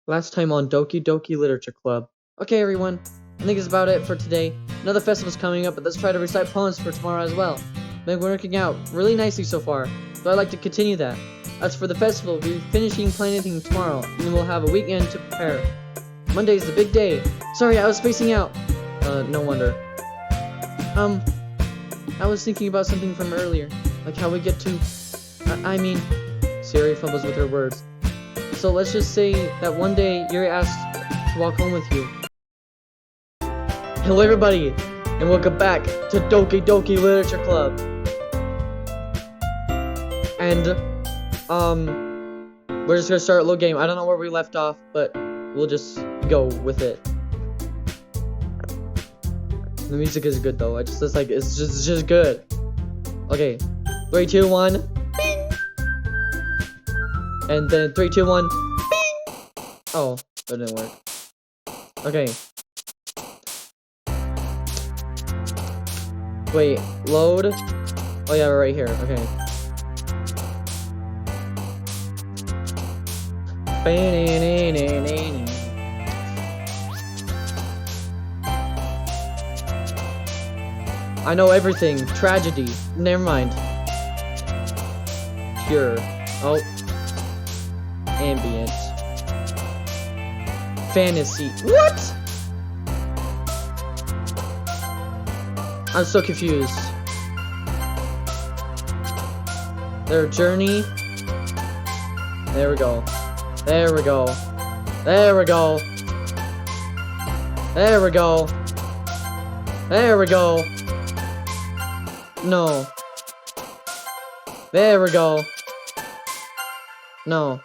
Last time on Doki Doki Literature Club. Okay, everyone, I think it's about it for today. Another festival's coming up, but let's try to recite poems for tomorrow as well. Been working out really nicely so far, so I'd like to continue that. As for the festival, we'll be finishing planning tomorrow, and then we'll have a weekend to prepare. Monday's the big day. Sorry, I was spacing out. No wonder. I was thinking about something from earlier, like how we get to... Siri fumbles with her words. So let's just say that one day Yuri asked to walk home with you. Hello everybody, and welcome back to Doki Doki Literature Club. And, we're just gonna start a little game. I don't know where we left off, but we'll just go with it. The music is good though. It's just good. Okay, 3, 2, 1. Bing! And then 3, 2, 1. Bing! Oh, that didn't work. Okay. Wait, load. Oh yeah, we're right here. Okay. I know everything. Tragedy. Never mind. Pure. Oh. Ambient. Fantasy. What? I'm so confused. Their journey. There we go. There we go. There we go. There we go. There we go. No. There we go. No.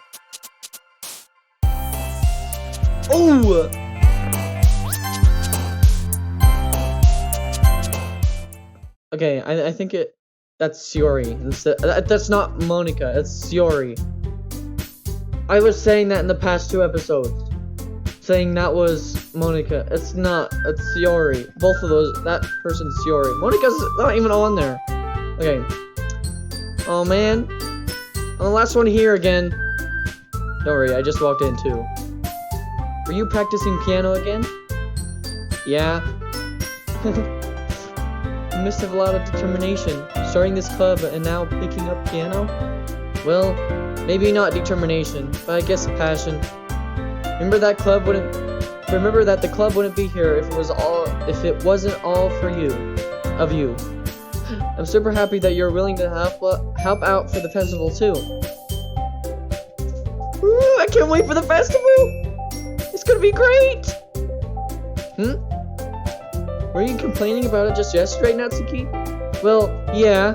Oh! Okay, I think that's Siori. That's not Monica, it's Siori. I was saying that in the past 2 episodes. Saying that was Monica. It's not, it's Siori. Both of those, that person's Siori. Monica's not even on there. Okay. Oh man. I'm the last one here again. Don't worry, I just walked in too. Were you practicing piano again? Yeah. You must have a lot of determination, starting this club and now picking up piano? Well, maybe not determination, but I guess a passion. Remember that the club wouldn't be here if it wasn't all for you. I'm super happy that you're willing to help out for the festival too. Ooh, I can't wait for the festival! It's gonna be great! Were you complaining about it just yesterday, Natsuki? Well, yeah.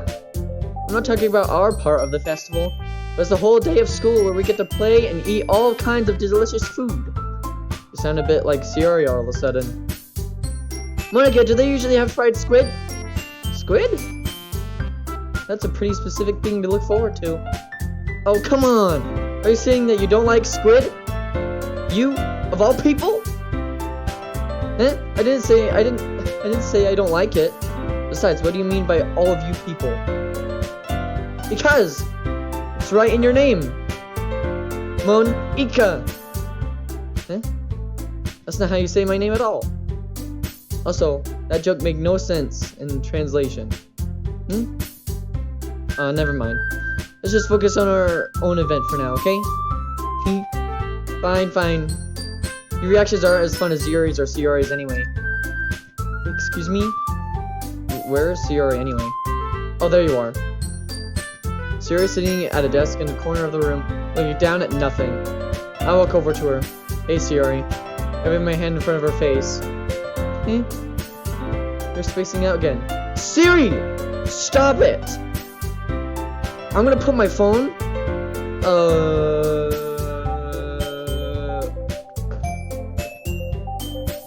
I'm not talking about our part of the festival, but it's the whole day of school where we get to play and eat all kinds of delicious food. You sound a bit like Siori all of a sudden. Monica, do they usually have fried squid? Squid? That's a pretty specific thing to look forward to. Oh, come on! Are you saying that you don't like squid? You? Of all people? Eh? I didn't say I don't like it. Besides, what do you mean by all of you people? Because it's right in your name. Monica. Eh? That's not how you say my name at all. Also, that joke made no sense in translation. Never mind. Let's just focus on our own event for now, okay? Fine. Your reactions aren't as fun as Yuri's or Siori's anyway. Excuse me? Where is Siori anyway? Oh, there you are. Siori's sitting at a desk in the corner of the room, looking down at nothing. I walk over to her. Hey, Siori. Having my hand in front of her face. Eh? You're spacing out again. Siri! Stop it! I'm gonna put my phone...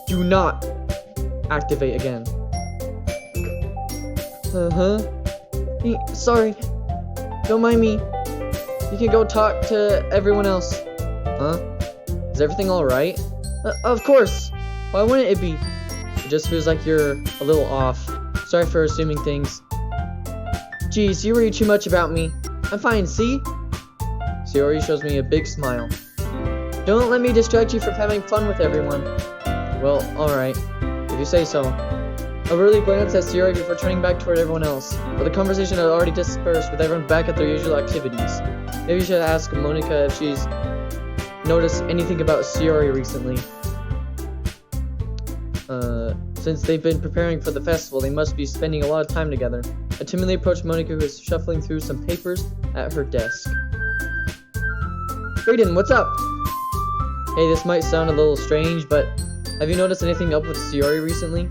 Do not activate again. Hey, sorry. Don't mind me. You can go talk to everyone else. Huh? Is everything alright? Of course. Why wouldn't it be? It just feels like you're a little off. Sorry for assuming things. Geez, you worry too much about me. I'm fine, see? Siori shows me a big smile. Don't let me distract you from having fun with everyone. Well, alright. If you say so. I really glanced at Sayori before turning back toward everyone else, but the conversation had already dispersed with everyone back at their usual activities. Maybe you should ask Monica if she's noticed anything about Sayori recently. Since they've been preparing for the festival, they must be spending a lot of time together. I timidly approached Monica, who was shuffling through some papers at her desk. Brayden, what's up? Hey, this might sound a little strange, but have you noticed anything up with Sayori recently?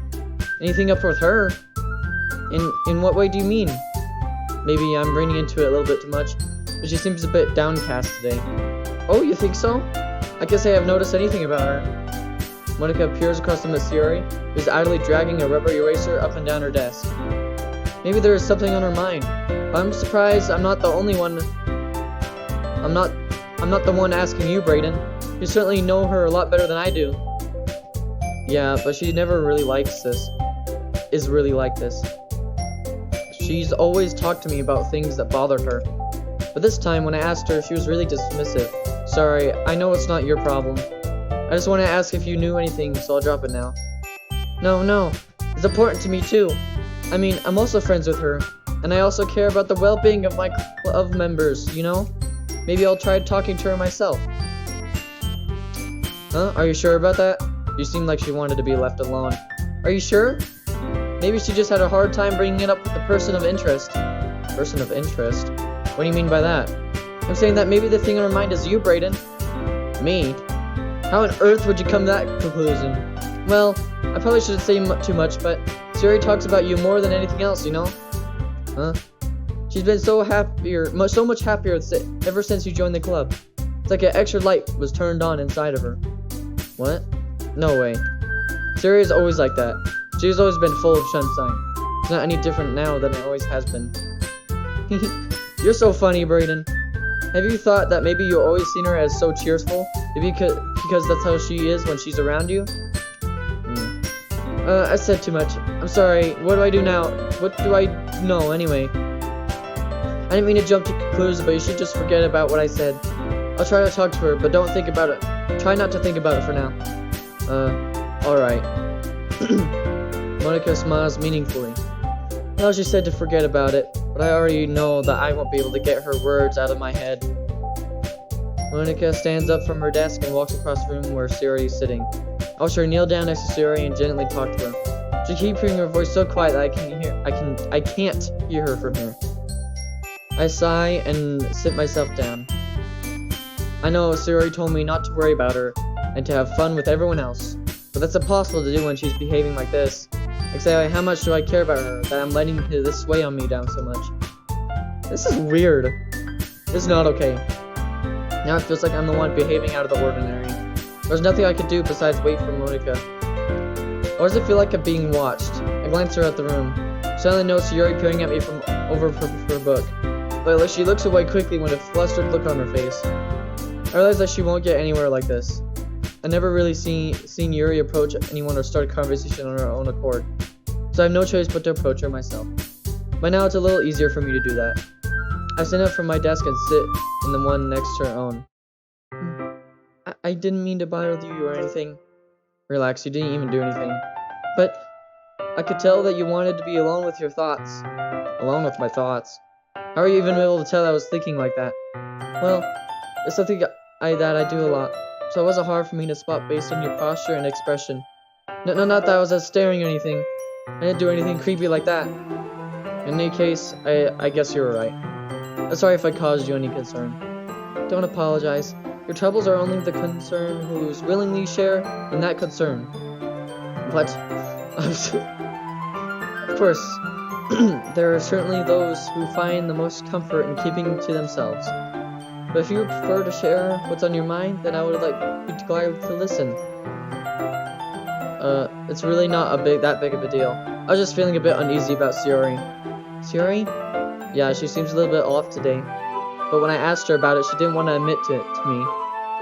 Anything up with her? In what way do you mean? Maybe I'm reading into it a little bit too much, but she seems a bit downcast today. Oh, you think so? I can't say I've noticed anything about her. Monica peers across the room at Sayori, who is idly dragging a rubber eraser up and down her desk. Maybe there is something on her mind. But I'm surprised I'm not the only one. I'm not the one asking you, Brayden. You certainly know her a lot better than I do. Yeah, but she never really likes this. Is really like this. She's always talked to me about things that bothered her. But this time, when I asked her, she was really dismissive. Sorry, I know it's not your problem. I just want to ask if you knew anything, so I'll drop it now. No. It's important to me too. I mean, I'm also friends with her. And I also care about the well-being of my club members, you know? Maybe I'll try talking to her myself. Huh? Are you sure about that? You seem like she wanted to be left alone. Are you sure? Maybe she just had a hard time bringing it up with the person of interest. Person of interest? What do you mean by that? I'm saying that maybe the thing on her mind is you, Brayden. Me? How on earth would you come to that conclusion? Well, I probably shouldn't say too much, but Sayori talks about you more than anything else, you know? Huh? She's been so much happier ever since you joined the club. It's like an extra light was turned on inside of her. What? No way. Sayori is always like that. She's always been full of sunshine. It's not any different now than it always has been. You're so funny, Brayden. Have you thought that maybe you've always seen her as so cheerful? Maybe because that's how she is when she's around you? I said too much. I'm sorry. What do I do now? What do I know anyway? I didn't mean to jump to conclusions, but you should just forget about what I said. I'll try to talk to her, but don't think about it. Try not to think about it for now. Alright. Monica smiles meaningfully. Well, she said to forget about it, but I already know that I won't be able to get her words out of my head. Monica stands up from her desk and walks across the room where Sayori is sitting. I watch her kneel down next to Sayori and gently talk to her. She keeps hearing her voice so quiet that I can't hear her from here. I sigh and sit myself down. I know Sayori told me not to worry about her and to have fun with everyone else, but that's impossible to do when she's behaving like this. Exactly how much do I care about her that I'm letting this weigh on me down so much? This is weird. This is not okay. Now it feels like I'm the one behaving out of the ordinary. There's nothing I can do besides wait for Monica. Or does it feel like I'm being watched? I glance around the room. Suddenly notice Sayori peering at me from over her book. But she looks away quickly with a flustered look on her face. I realize that she won't get anywhere like this. I've never really seen Yuri approach anyone or start a conversation on her own accord. So I have no choice but to approach her myself. By now it's a little easier for me to do that. I stand up from my desk and sit in the one next to her own. I didn't mean to bother you or anything. Relax, you didn't even do anything. But I could tell that you wanted to be alone with your thoughts. Alone with my thoughts? How are you even able to tell I was thinking like that? Well, it's something that I do a lot, so it wasn't hard for me to spot based on your posture and expression. No, not that I was just staring or anything. I didn't do anything creepy like that. In any case, I guess you were right. I'm sorry if I caused you any concern. Don't apologize. Your troubles are only the concern who's willingly share in that concern. What? Of course, there are certainly those who find the most comfort in keeping to themselves. But if you prefer to share what's on your mind, then I would be glad to listen. It's really not that big of a deal. I was just feeling a bit uneasy about Sayori. Sayori? Yeah, she seems a little bit off today. But when I asked her about it, she didn't want to admit it to me.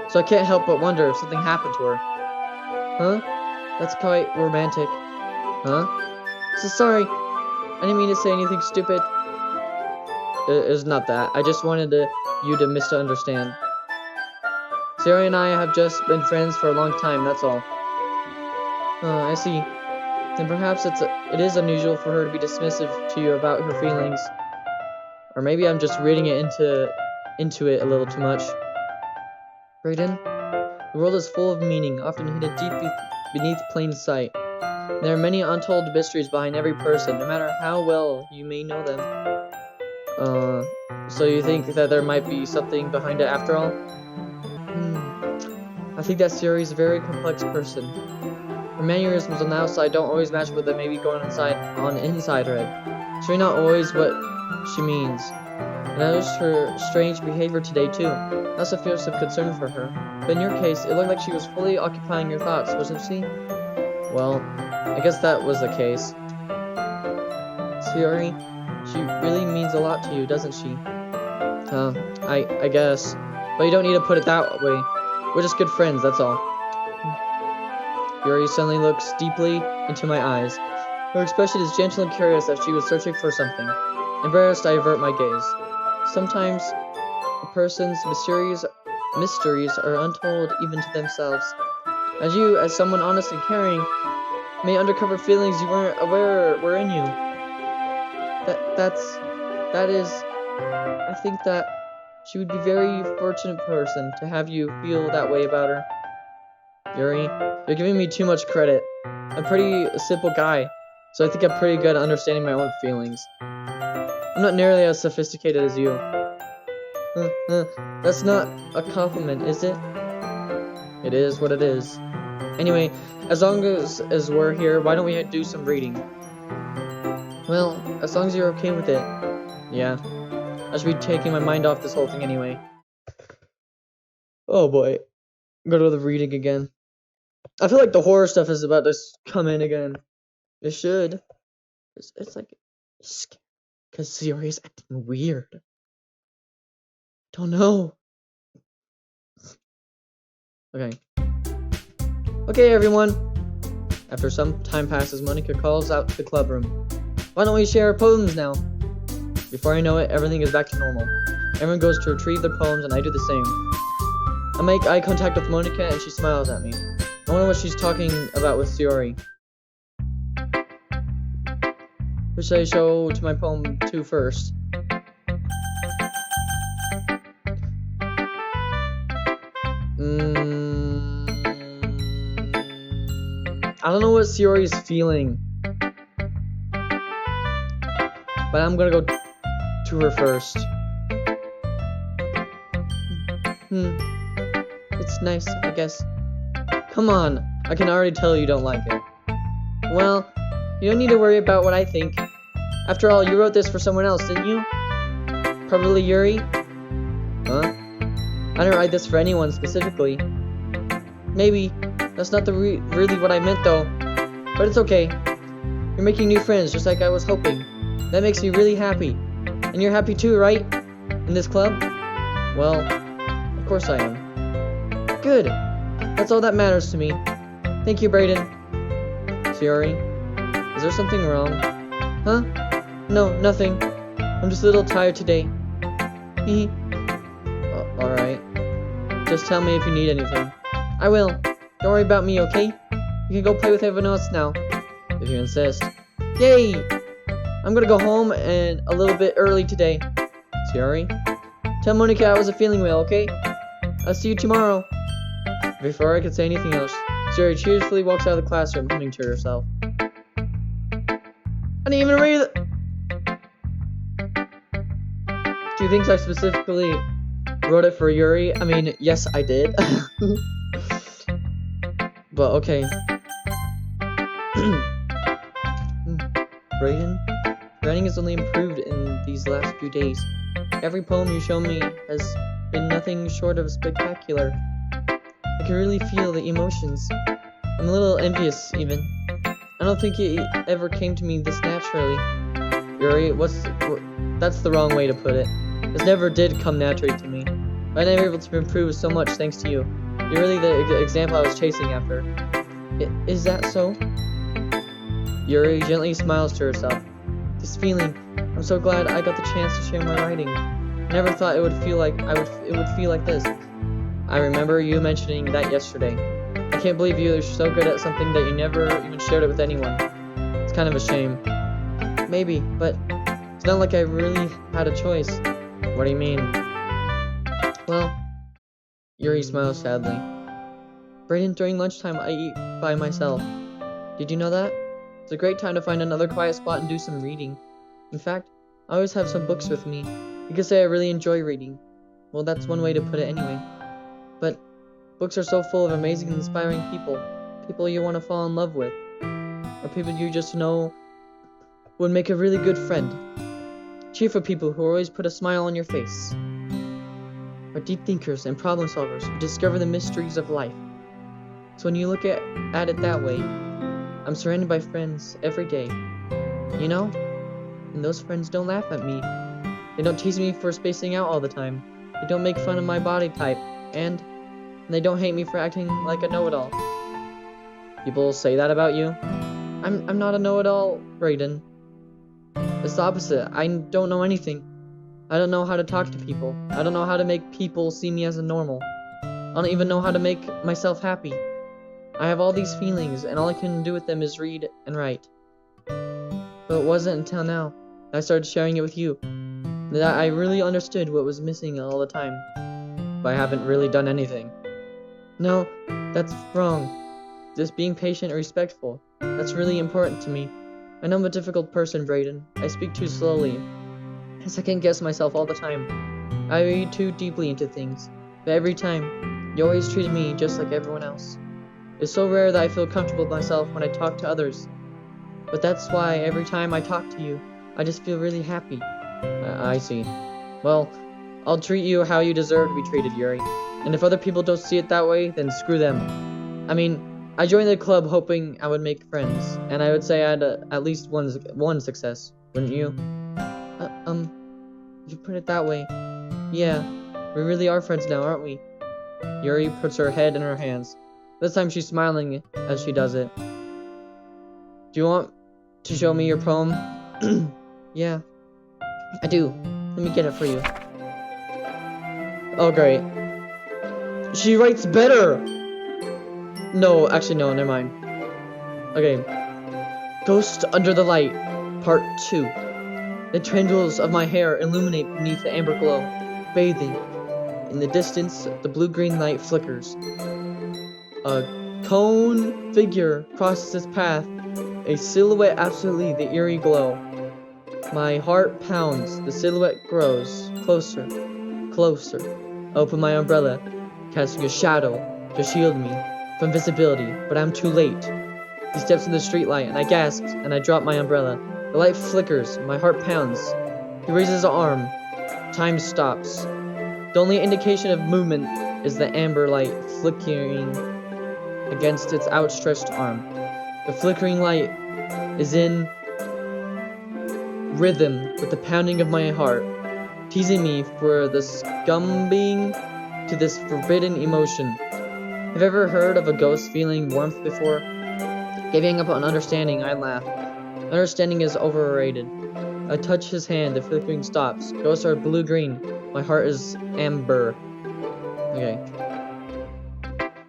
So I can't help but wonder if something happened to her. Huh? That's quite romantic. Huh? So sorry. I didn't mean to say anything stupid. It's not that. I just wanted you to misunderstand. Sayori and I have just been friends for a long time, that's all. Oh, I see. Then perhaps it is unusual for her to be dismissive to you about her feelings. Or maybe I'm just reading it into it a little too much. Brayden, the world is full of meaning, often hidden deep beneath plain sight. There are many untold mysteries behind every person, no matter how well you may know them. So you think that there might be something behind it after all? I think that Sayori is a very complex person. Her mannerisms on the outside don't always match what they may be going on inside her head. It's really not always what she means. And I noticed her strange behavior today too. I also feel some concern for her. But in your case, it looked like she was fully occupying your thoughts, wasn't she? Well, I guess that was the case. Sayori, she really means a lot to you, doesn't she? I guess. But you don't need to put it that way. We're just good friends, that's all. Sayori suddenly looks deeply into my eyes. Her expression is gentle and curious as if she was searching for something. Embarrassed, I avert my gaze. Sometimes a person's mysteries are untold even to themselves. As you, as someone honest and caring, may undercover feelings you weren't aware were in you. I think that she would be a very fortunate person to have you feel that way about her. Yuri, you're giving me too much credit. I'm a pretty simple guy, so I think I'm pretty good at understanding my own feelings. I'm not nearly as sophisticated as you. That's not a compliment, is it? It is what it is. Anyway, as long as we're here, why don't we do some reading? Well, as long as you're okay with it. Yeah. I should be taking my mind off this whole thing anyway. Oh boy. Go to the reading again. I feel like the horror stuff is about to come in again. It should. It's like... Because Sayori's acting weird. Don't know. Okay. Okay, everyone. After some time passes, Monica calls out to the club room. Why don't we share our poems now? Before I know it, everything is back to normal. Everyone goes to retrieve their poems, and I do the same. I make eye contact with Monica, and she smiles at me. I wonder what she's talking about with Sayori. Who should I show to my poem to first? I don't know what Sayori's feeling. But I'm gonna go to her first. It's nice, I guess. Come on, I can already tell you don't like it. Well, you don't need to worry about what I think. After all, you wrote this for someone else, didn't you? Probably Yuri? Huh? I didn't write this for anyone specifically. Maybe. That's not really what I meant though. But it's okay. You're making new friends just like I was hoping. That makes me really happy. And you're happy too, right? In this club? Well, of course I am. Good. That's all that matters to me. Thank you, Brayden. Sayori, is there something wrong? Huh? No, nothing. I'm just a little tired today. Hee. Alright. Just tell me if you need anything. I will. Don't worry about me, okay? You can go play with everyone else now. If you insist. Yay! I'm gonna go home and a little bit early today. Sayori? Tell Monica I wasn't feeling well, okay? I'll see you tomorrow. Before I could say anything else, Sayori cheerfully walks out of the classroom, humming to herself. I didn't even read it! Do you think I specifically wrote it for Yuri? I mean, yes, I did. But okay. Brayden, writing has only improved in these last few days. Every poem you show me has been nothing short of spectacular. I can really feel the emotions. I'm a little envious, even. I don't think it ever came to me this naturally. Yuri, that's the wrong way to put it. This never did come naturally to me. But I'm able to improve so much thanks to you. You're really the example I was chasing after. Is that so? Yuri gently smiles to herself. This feeling, I'm so glad I got the chance to share my writing. I never thought it would feel like this. I remember you mentioning that yesterday. I can't believe you're so good at something that you never even shared it with anyone. It's kind of a shame. Maybe, but it's not like I really had a choice. What do you mean? Well, Yuri smiles sadly. Brayden, during lunchtime I eat by myself. Did you know that? It's a great time to find another quiet spot and do some reading. In fact, I always have some books with me. You could say I really enjoy reading. Well, that's one way to put it anyway. But books are so full of amazing and inspiring people. People you want to fall in love with. Or people you just know would make a really good friend. Cheerful people who always put a smile on your face. Are deep thinkers and problem solvers who discover the mysteries of life. So when you look at it that way, I'm surrounded by friends every day. You know? And those friends don't laugh at me. They don't tease me for spacing out all the time. They don't make fun of my body type. And they don't hate me for acting like a know-it-all. People say that about you? I'm not a know-it-all, Brayden. It's the opposite. I don't know anything. I don't know how to talk to people. I don't know how to make people see me as a normal. I don't even know how to make myself happy. I have all these feelings, and all I can do with them is read and write. But it wasn't until now that I started sharing it with you that I really understood what was missing all the time. But I haven't really done anything. No, that's wrong. Just being patient and respectful. That's really important to me. I know I'm a difficult person, Brayden. I speak too slowly. I second guess myself all the time. I read too deeply into things. But every time, you always treated me just like everyone else. It's so rare that I feel comfortable with myself when I talk to others. But that's why every time I talk to you, I just feel really happy. I see. Well, I'll treat you how you deserve to be treated, Yuri. And if other people don't see it that way, then screw them. I mean, I joined the club hoping I would make friends, and I would say I had at least one success, wouldn't you? If you put it that way, yeah, we really are friends now, aren't we? Yuri puts her head in her hands. This time she's smiling as she does it. Do you want to show me your poem? Yeah, I do. Let me get it for you. Oh, great. She writes better! No, actually, no, never mind. Okay. Ghost Under the Light, Part 2. The tendrils of my hair illuminate beneath the amber glow, bathing. In the distance, the blue-green light flickers. A cone figure crosses its path, a silhouette absolutely the eerie glow. My heart pounds, the silhouette grows closer, closer. I open my umbrella, casting a shadow to shield me from visibility, but I'm too late. He steps in the streetlight, and I gasp, and I drop my umbrella. The light flickers, my heart pounds. He raises an arm. Time stops. The only indication of movement is the amber light flickering against its outstretched arm. The flickering light is in rhythm with the pounding of my heart, teasing me for the succumbing to this forbidden emotion. Have you ever heard of a ghost feeling warmth before? Giving up on understanding, I laugh. Understanding is overrated. I touch his hand, the flickering stops. Ghosts are blue-green. My heart is amber. Okay.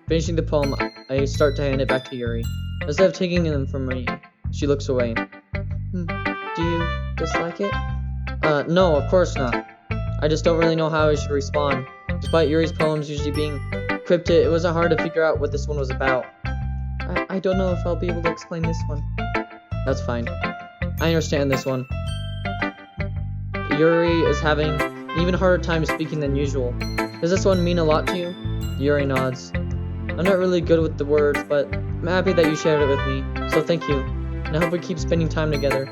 Finishing the poem, I start to hand it back to Yuri. Instead of taking them from me, she looks away. Do you dislike it? No, of course not. I just don't really know how I should respond. Despite Yuri's poems usually being cryptic, it wasn't hard to figure out what this one was about. I don't know if I'll be able to explain this one. That's fine. I understand this one. Yuri is having an even harder time speaking than usual. Does this one mean a lot to you? Yuri nods. I'm not really good with the words, but I'm happy that you shared it with me, so thank you. And I hope we keep spending time together.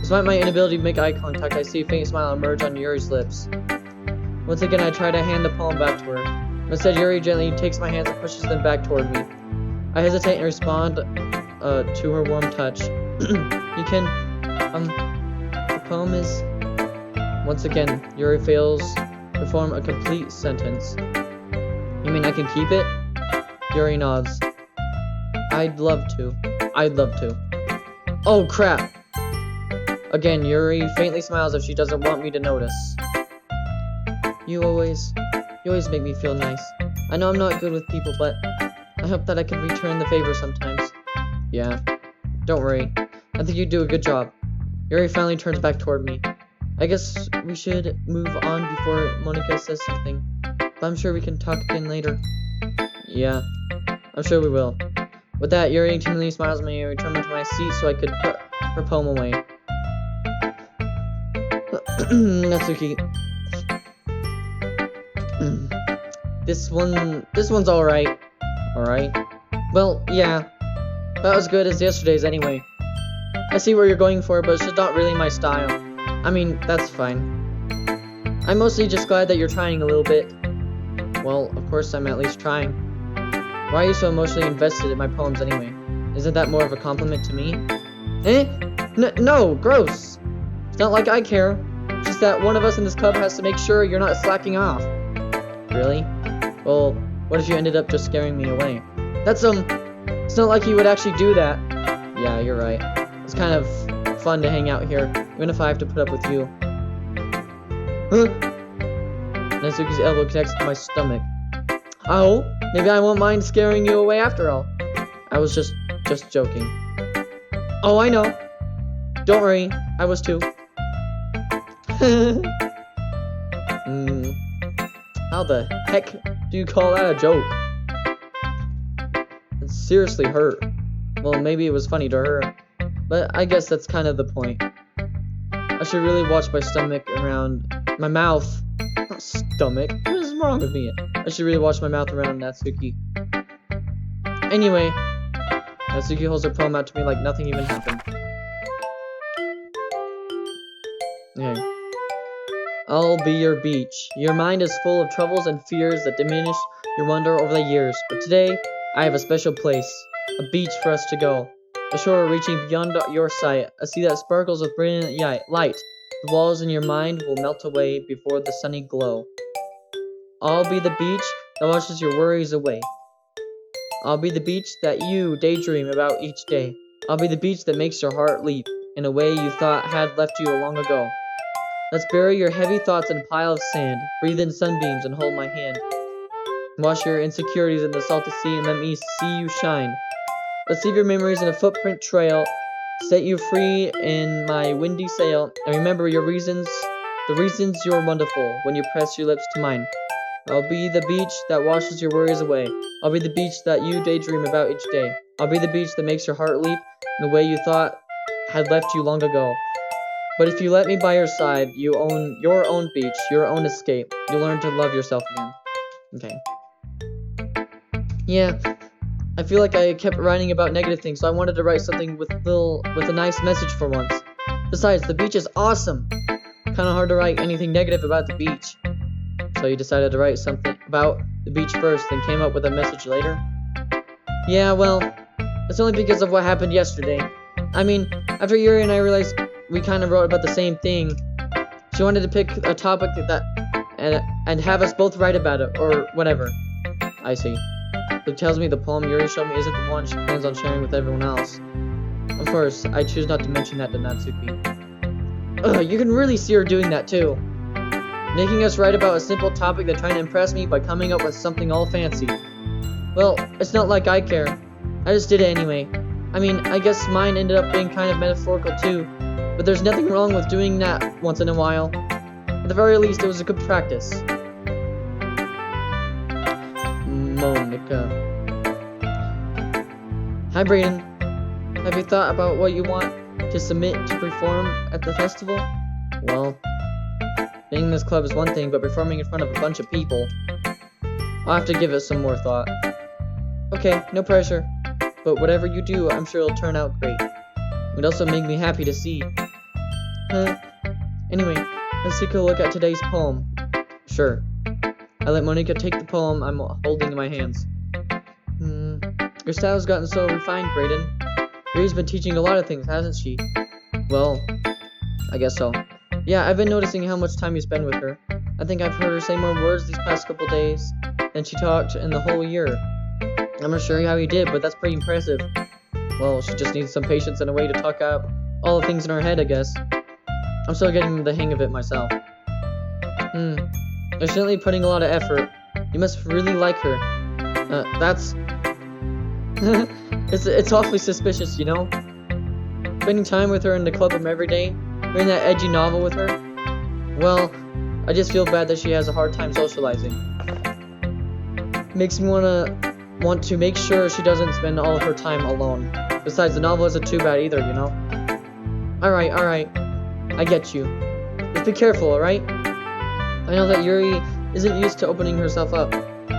Despite my inability to make eye contact, I see a faint smile emerge on Yuri's lips. Once again, I try to hand the poem back to her. Instead, Yuri gently takes my hands and pushes them back toward me. I hesitate and respond to her warm touch. You can, the poem is... Once again, Yuri fails to form a complete sentence. You mean I can keep it? Yuri nods. I'd love to. Oh, crap! Again, Yuri faintly smiles if she doesn't want me to notice. You always make me feel nice. I know I'm not good with people, but I hope that I can return the favor sometimes. Yeah, don't worry. I think you do a good job. Yuri finally turns back toward me. I guess we should move on before Monica says something. But I'm sure we can talk again later. Yeah, I'm sure we will. With that, Yuri timidly smiles at me and returns me to my seat so I could put her poem away. Natsuki. This one's alright. Alright. Well, yeah. About as good as yesterday's anyway. I see where you're going for, but it's just not really my style. I mean, that's fine. I'm mostly just glad that you're trying a little bit. Well, of course I'm at least trying. Why are you so emotionally invested in my poems anyway? Isn't that more of a compliment to me? Eh? No, gross. It's not like I care. It's just that one of us in this club has to make sure you're not slacking off. Really? Well, what if you ended up just scaring me away? It's not like you would actually do that. Yeah, you're right. It's kind of fun to hang out here, even if I have to put up with you. Huh? Natsuki's elbow connects to my stomach. Oh, maybe I won't mind scaring you away after all. I was just joking. Oh, I know. Don't worry, I was too. How the heck do you call that a joke? It seriously hurt. Well, maybe it was funny to her, but I guess that's kind of the point. I should really watch my stomach around my mouth. Not stomach. What is wrong with me? I should really watch my mouth around Natsuki. Anyway, Natsuki holds her poem out to me like nothing even happened. Okay. I'll be your beach. Your mind is full of troubles and fears that diminish your wonder over the years. But today, I have a special place. A beach for us to go. A shore reaching beyond your sight. A sea that sparkles with brilliant light. The walls in your mind will melt away before the sunny glow. I'll be the beach that washes your worries away. I'll be the beach that you daydream about each day. I'll be the beach that makes your heart leap in a way you thought had left you long ago. Let's bury your heavy thoughts in a pile of sand. Breathe in sunbeams and hold my hand. Wash your insecurities in the salty sea and let me see you shine. Let's leave your memories in a footprint trail. Set you free in my windy sail. And remember the reasons you're wonderful when you press your lips to mine. I'll be the beach that washes your worries away. I'll be the beach that you daydream about each day. I'll be the beach that makes your heart leap in the way you thought had left you long ago. But if you let me by your side, you own your own beach, your own escape. You'll learn to love yourself again. Okay. Yeah, I feel like I kept writing about negative things, so I wanted to write something with a nice message for once. Besides, the beach is awesome. Kind of hard to write anything negative about the beach. So you decided to write something about the beach first, then came up with a message later? Yeah, well, it's only because of what happened yesterday. I mean, after Yuri and I realized we kind of wrote about the same thing, she wanted to pick a topic and have us both write about it, or whatever. I see. It tells me the poem Yuri showed me isn't the one she plans on sharing with everyone else. Of course, I choose not to mention that to Natsuki. Ugh, you can really see her doing that too. Making us write about a simple topic that trying to impress me by coming up with something all fancy. Well, it's not like I care. I just did it anyway. I mean, I guess mine ended up being kind of metaphorical too, but there's nothing wrong with doing that once in a while. At the very least, it was a good practice. Monica. Hi, Brayden. Have you thought about what you want to submit to perform at the festival? Well, being in this club is one thing, but performing in front of a bunch of people, I'll have to give it some more thought. Okay, no pressure. But whatever you do, I'm sure it'll turn out great. It would also make me happy to see. Anyway, let's take a look at today's poem. Sure. I let Monica take the poem I'm holding in my hands. Your style's gotten so refined, Brayden. Yuri's been teaching a lot of things, hasn't she? Well, I guess so. Yeah, I've been noticing how much time you spend with her. I think I've heard her say more words these past couple days than she talked in the whole year. I'm not sure how you did, but that's pretty impressive. Well, she just needs some patience and a way to talk out all the things in her head, I guess. I'm still getting the hang of it myself. You're certainly putting a lot of effort. You You must really like her. That's... it's awfully suspicious, you know? Spending time with her in the clubroom every day, reading that edgy novel with her. Well, I just feel bad that she has a hard time socializing. Makes me want to make sure she doesn't spend all her time alone. Besides, the novel isn't too bad either, you know? Alright. I get you. Just be careful, alright? I know that Yuri isn't used to opening herself up,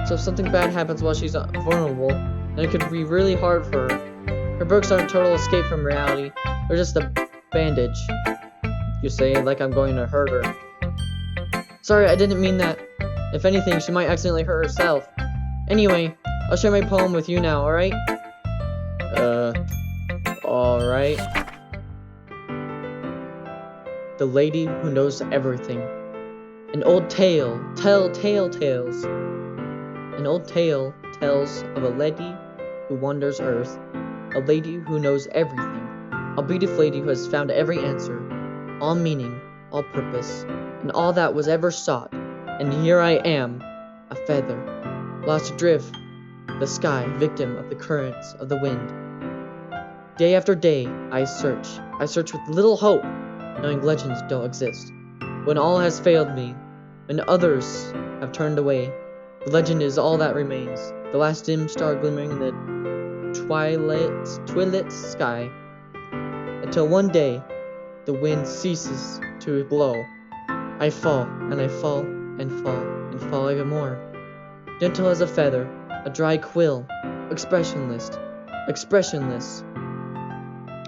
so if something bad happens while she's vulnerable, then it could be really hard for her. Her books aren't a total escape from reality. They're just a bandage. You say, like I'm going to hurt her. Sorry, I didn't mean that. If anything, she might accidentally hurt herself. Anyway, I'll share my poem with you now, alright? Alright. The Lady Who Knows Everything. An old tale, tales. An old tale tells of a lady who wanders earth. A lady who knows everything. A beautiful lady who has found every answer. All meaning, all purpose, and all that was ever sought. And here I am, a feather, lost adrift, the sky, victim of the currents of the wind. Day after day, I search with little hope, knowing legends don't exist. When all has failed me, when others have turned away, the legend is all that remains, the last dim star glimmering in the twilit sky, until one day, the wind ceases to blow. I fall, and I fall, and fall, and fall even more. Gentle as a feather, a dry quill, expressionless.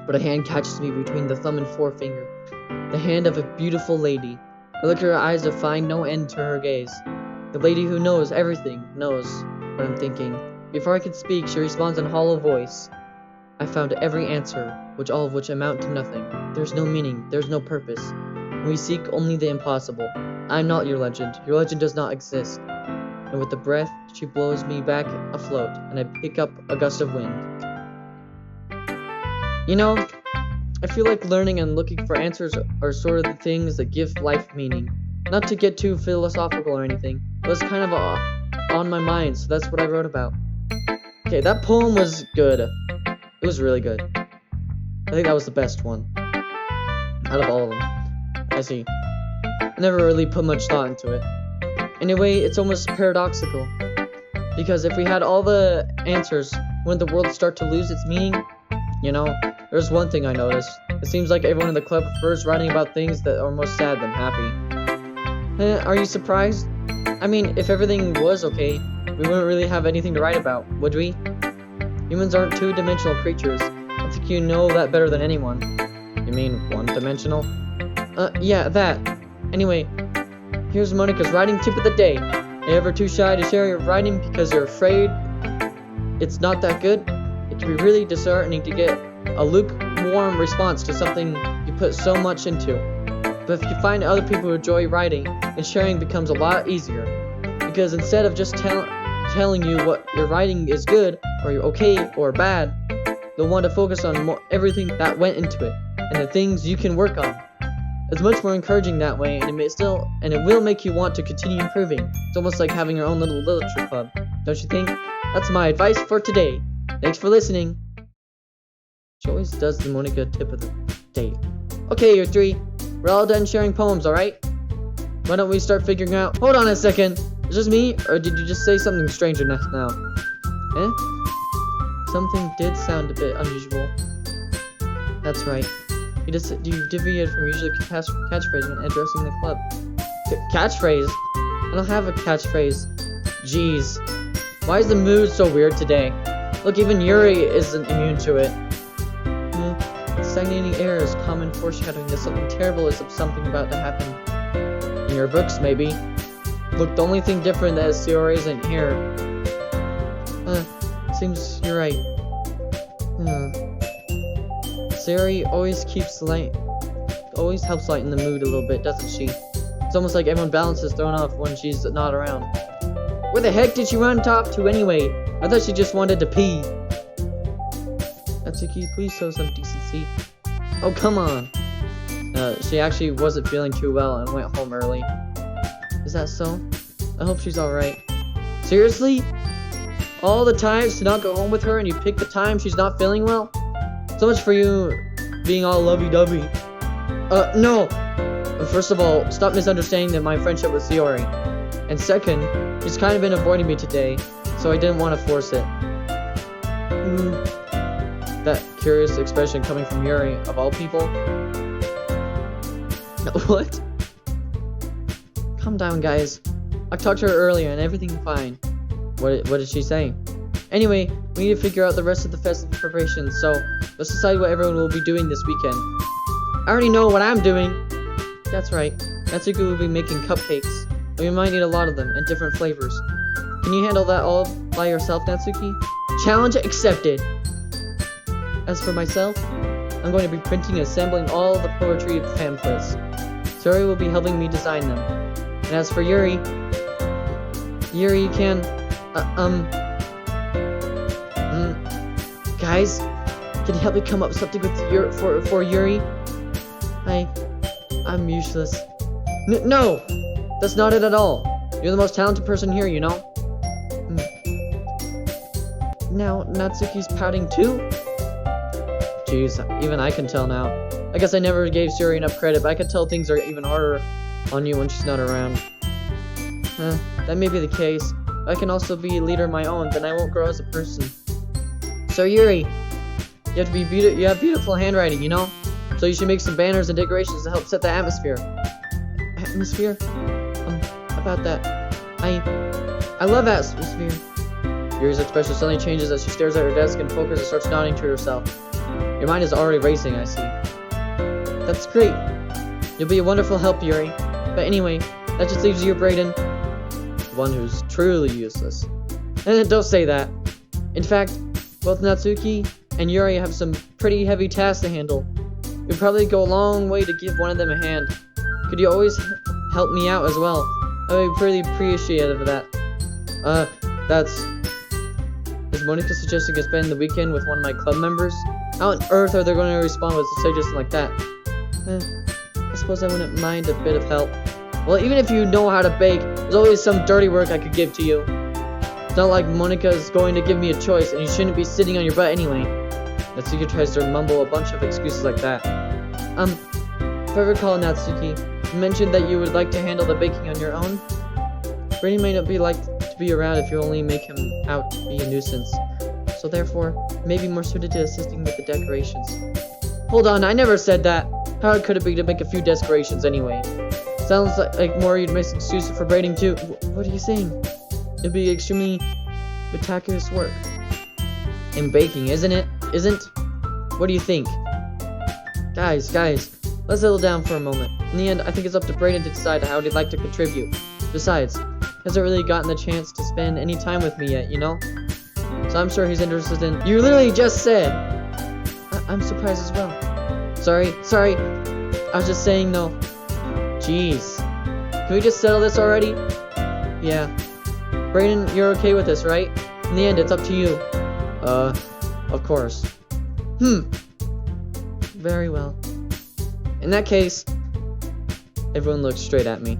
But a hand catches me between the thumb and forefinger, the hand of a beautiful lady. I look at her eyes to find no end to her gaze. The lady who knows everything knows what I'm thinking. Before I can speak, she responds in hollow voice. I found every answer, all of which amount to nothing. There's no meaning, there's no purpose. We seek only the impossible. I'm not your legend. Your legend does not exist. And with a breath, she blows me back afloat, and I pick up a gust of wind. You know, I feel like learning and looking for answers are sort of the things that give life meaning. Not to get too philosophical or anything, it was kind of on my mind, so that's what I wrote about. Okay, that poem was good. It was really good. I think that was the best one out of all of them. I see. I never really put much thought into it. Anyway, it's almost paradoxical. Because if we had all the answers, wouldn't the world start to lose its meaning? You know, there's one thing I noticed. It seems like everyone in the club prefers writing about things that are more sad than happy. Are you surprised? I mean, if everything was okay, we wouldn't really have anything to write about, would we? Humans aren't two-dimensional creatures. I think you know that better than anyone. You mean one-dimensional? Yeah, that. Anyway, here's Monica's writing tip of the day. Are you ever too shy to share your writing because you're afraid it's not that good? It can be really disheartening to get a lukewarm response to something you put so much into. But if you find other people who enjoy writing, then sharing becomes a lot easier. Because instead of just telling you what your writing is good, or you're okay, or bad, they'll want to focus on everything that went into it, and the things you can work on. It's much more encouraging that way, and it will make you want to continue improving. It's almost like having your own little literature club, don't you think? That's my advice for today. Thanks for listening. She always does the Monica tip of the day. Okay, you three. We're all done sharing poems, alright? Why don't we start figuring out... Hold on a second. Is it just me, or did you just say something strange now? Eh? Something did sound a bit unusual. That's right. You deviated from usually catchphrase when addressing the club. Catchphrase? I don't have a catchphrase. Jeez. Why is the mood so weird today? Look, even Yuri isn't immune to it. Stagnating air is common foreshadowing that something terrible is something about to happen. In your books, maybe. Look, the only thing different is Sayori isn't here. Seems you're right. Sayori always helps lighten the mood a little bit, doesn't she? It's almost like everyone's balance is thrown off when she's not around. Where the heck did she run off to anyway? I thought she just wanted to pee. Natsuki, please show some decency. Oh, come on. She actually wasn't feeling too well and went home early. Is that so? I hope she's alright. Seriously? All the times to not go home with her and you pick the time she's not feeling well? So much for you being all lovey-dovey. No! First of all, stop misunderstanding that my friendship with Yuri. And second, she's kind of been avoiding me today, so I didn't want to force it. That curious expression coming from Yuri, of all people. What? Calm down, guys. I talked to her earlier and everything's fine. What did she say? Anyway, we need to figure out the rest of the festival preparations, so let's decide what everyone will be doing this weekend. I already know what I'm doing! That's right. Natsuki will be making cupcakes. And we might need a lot of them, and different flavors. Can you handle that all by yourself, Natsuki? Challenge accepted! As for myself, I'm going to be printing and assembling all the poetry pamphlets. Tori will be helping me design them. And as for Yuri can... Guys, can you help me come up with something with for Yuri? I'm useless. No! That's not it at all. You're the most talented person here, you know? Now, Natsuki's pouting too? Jeez, even I can tell now. I guess I never gave Yuri enough credit, but I can tell things are even harder on you when she's not around. That may be the case. But I can also be a leader of my own, then I won't grow as a person. So Yuri, you have beautiful handwriting, you know? So you should make some banners and decorations to help set the atmosphere. Atmosphere? About that. I love atmosphere. Yuri's expression suddenly changes as she stares at her desk and focuses and starts nodding to herself. Your mind is already racing, I see. That's great. You'll be a wonderful help, Yuri. But anyway, that just leaves you, Brayden. One who's truly useless. And don't say that. In fact, both Natsuki and Yuri have some pretty heavy tasks to handle. It would probably go a long way to give one of them a hand. Could you always help me out as well? I would be really appreciative of that. Is Monica suggesting I spend the weekend with one of my club members? How on earth are they going to respond with a suggestion like that? I suppose I wouldn't mind a bit of help. Well, even if you know how to bake, there's always some dirty work I could give to you. It's not like Monica's going to give me a choice, and you shouldn't be sitting on your butt anyway. Natsuki tries to mumble a bunch of excuses like that. If I recall, Natsuki, you mentioned that you would like to handle the baking on your own? Brady may not be to be around if you only make him out to be a nuisance. So therefore, maybe more suited to assisting with the decorations. Hold on, I never said that! How hard could it be to make a few decorations anyway? Sounds like more you'd make excuses for braiding too. What are you saying? It'd be extremely meticulous work. In baking, isn't it? Isn't? What do you think? Guys, let's settle down for a moment. In the end, I think it's up to Brayden to decide how he'd like to contribute. Besides, he hasn't really gotten the chance to spend any time with me yet, you know? So I'm sure he's interested in— You literally just said! I'm surprised as well. Sorry. I was just saying no. Jeez. Can we just settle this already? Yeah. Brayden, you're okay with this, right? In the end, it's up to you. Of course. Very well. In that case, everyone looks straight at me.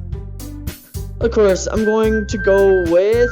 Of course, I'm going to go with